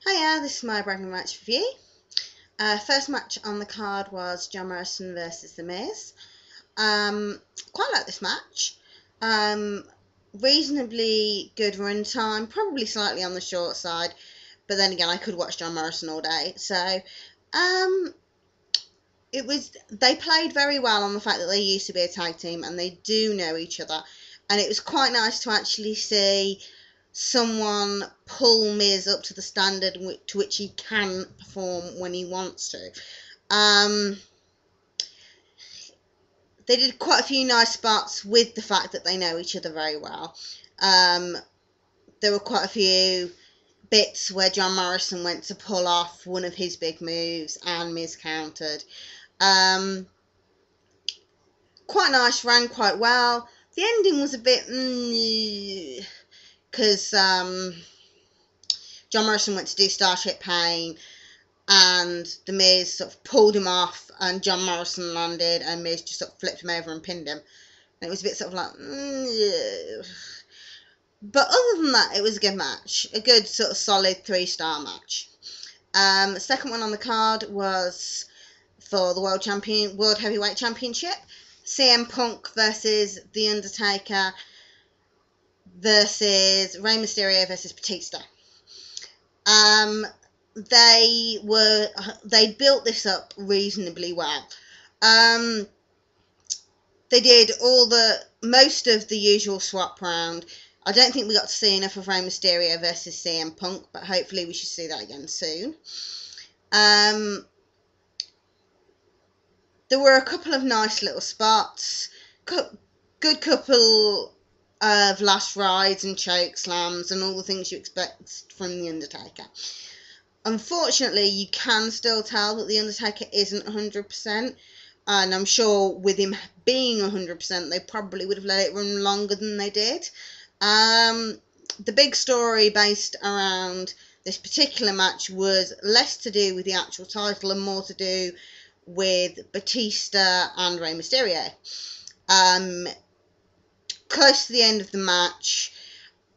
Hiya, this is my bragging match review. First match on the card was John Morrison versus The Miz. Quite like this match. Reasonably good run time, probably slightly on the short side, but then again, I could watch John Morrison all day. So, they played very well on the fact that they used to be a tag team and they do know each other, and it was quite nice to actually see someone pull Miz up to the standard to which he can perform when he wants to. They did quite a few nice spots with the fact that they know each other very well. There were quite a few bits where John Morrison went to pull off one of his big moves and Miz countered. Quite nice, ran quite well. The ending was a bit because John Morrison went to do Starship Pain and The Miz sort of pulled him off and John Morrison landed and Miz just sort of flipped him over and pinned him. And it was a bit sort of like, But other than that, it was a good match. A good sort of solid 3-star match. Second one on the card was for the World Heavyweight Championship. CM Punk versus The Undertaker versus Rey Mysterio versus Batista. They built this up reasonably well. They did most of the usual swap round. I don't think we got to see enough of Rey Mysterio versus CM Punk, but hopefully we should see that again soon. There were a couple of nice little spots, good couple of last rides and choke slams and all the things you expect from The Undertaker. Unfortunately, you can still tell that The Undertaker isn't 100%, and I'm sure with him being 100%, they probably would have let it run longer than they did. The big story based around this particular match was less to do with the actual title and more to do with Batista and Rey Mysterio. Close to the end of the match,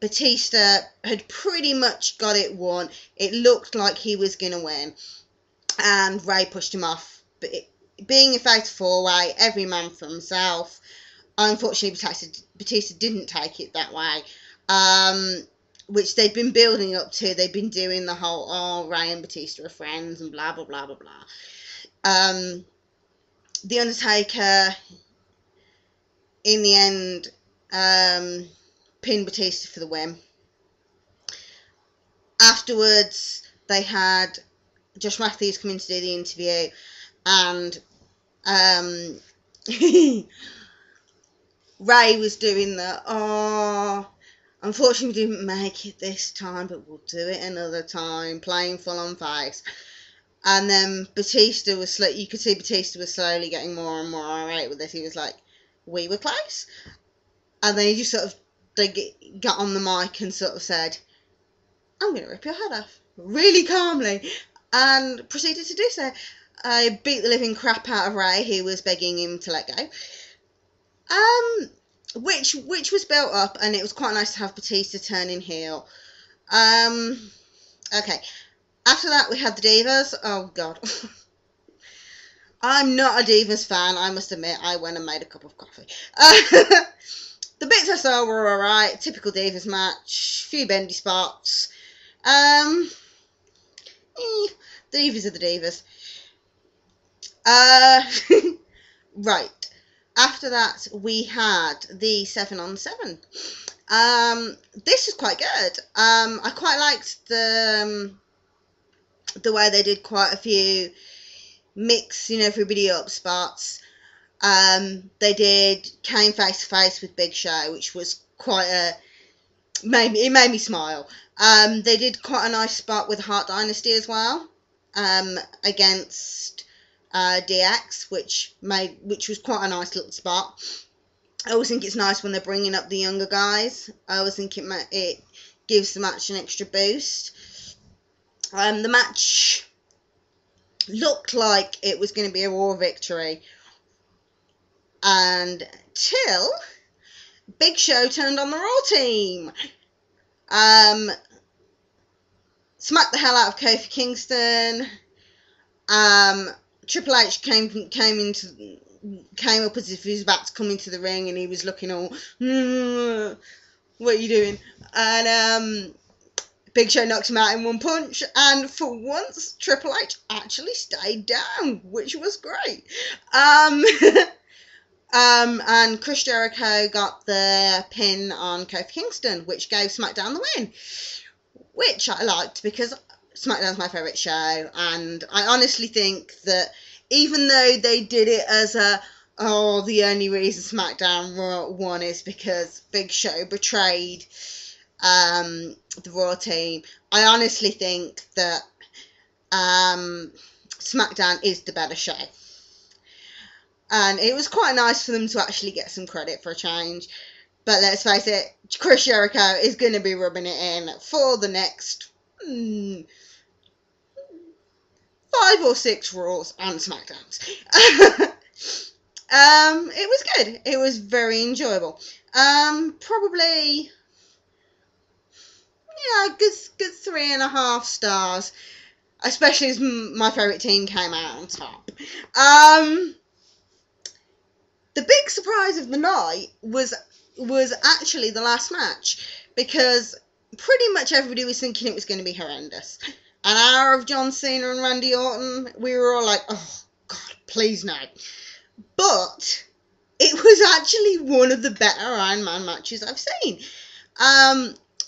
Batista had pretty much got it won. It looked like he was going to win, and Rey pushed him off. But being a fatal four-way, every man for himself, unfortunately Batista didn't take it that way, which they'd been building up to. They'd been doing the whole, Rey and Batista are friends and blah, blah, blah, blah, blah. The Undertaker, in the end, pinned Batista for the win. Afterwards, they had Josh Matthews come in to do the interview, and Ray was doing unfortunately we didn't make it this time, but we'll do it another time, playing full on face. And then Batista was you could see Batista was slowly getting more and more irate with this. He was like, we were close. And then he just sort of got on the mic and sort of said, I'm going to rip your head off, really calmly, and proceeded to do so. I beat the living crap out of Ray, who was begging him to let go. Which was built up, and it was quite nice to have Batista turning heel. Okay. After that, we had the Divas. Oh, God. I'm not a Divas fan, I must admit. I went and made a cup of coffee. The bits I saw were alright. Typical Divas match. Few bendy spots. The Divas are the Divas. Right. After that, we had the 7-on-7. This was quite good. I quite liked the way they did quite a few mixing everybody up spots. They came face to face with Big Show, which was it made me smile. They did quite a nice spot with Hart Dynasty as well, against DX, which was quite a nice little spot. I always think it's nice when they're bringing up the younger guys. I always think it gives the match an extra boost. The match looked like it was going to be a Raw victory until Big Show turned on the Raw team. smacked the hell out of Kofi Kingston. Triple H came up as if he was about to come into the ring, and he was looking all, what are you doing? And Big Show knocked him out in one punch, and for once, Triple H actually stayed down, which was great. And Chris Jericho got the pin on Kofi Kingston, which gave SmackDown the win, which I liked because SmackDown's my favourite show, and I honestly think that even though they did it as the only reason SmackDown won is because Big Show betrayed the Raw team, I honestly think that SmackDown is the better show. And it was quite nice for them to actually get some credit for a change. But let's face it, Chris Jericho is going to be rubbing it in for the next 5 or 6 Raws and SmackDowns. It was good. It was very enjoyable. Probably, good 3.5 stars. Especially as my favourite team came out on top. The big surprise of the night was actually the last match, because pretty much everybody was thinking it was going to be horrendous. An hour of John Cena and Randy Orton, we were all like, oh, God, please no. But it was actually one of the better Iron Man matches I've seen.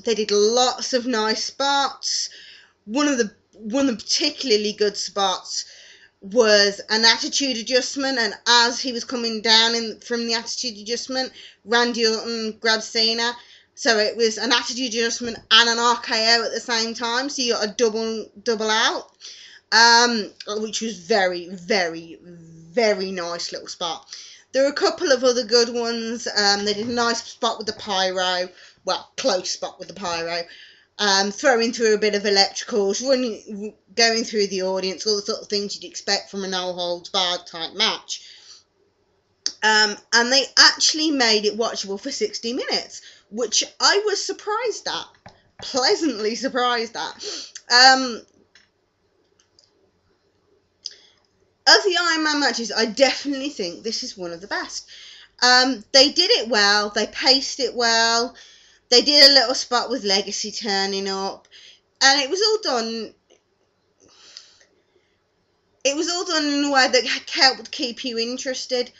They did lots of nice spots. One of the particularly good spots was an attitude adjustment, and as he was coming down from the attitude adjustment, Randy Orton grabbed Cena, so it was an attitude adjustment and an RKO at the same time, so you got a double out, which was very, very, very nice little spot. There were a couple of other good ones. They did a nice spot with the pyro, well, close spot with the pyro, throwing through a bit of electricals, going through the audience, all the sort of things you'd expect from a no-holds-barred type match. And they actually made it watchable for 60 minutes, which I was surprised at, pleasantly surprised at. Of the Iron Man matches, I definitely think this is one of the best. They did it well, they paced it well, they did a little spot with Legacy turning up, and it was all done in a way that helped keep you interested,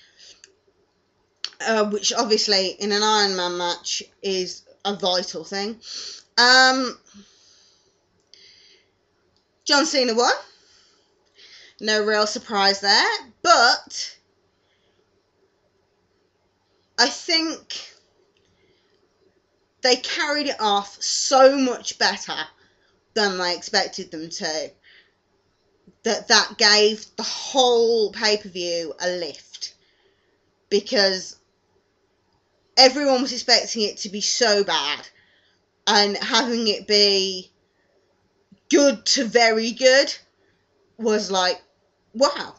which obviously in an Iron Man match is a vital thing. John Cena won. No real surprise there, but I think they carried it off so much better than I expected them to, that gave the whole pay-per-view a lift, because everyone was expecting it to be so bad, and having it be good to very good was like, wow,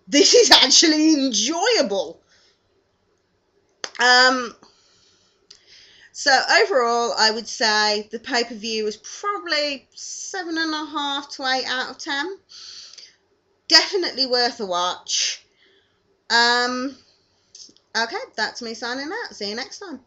this is actually enjoyable. So overall, I would say the pay-per-view was probably 7.5 to 8 out of 10. Definitely worth a watch. Okay, that's me signing out. See you next time.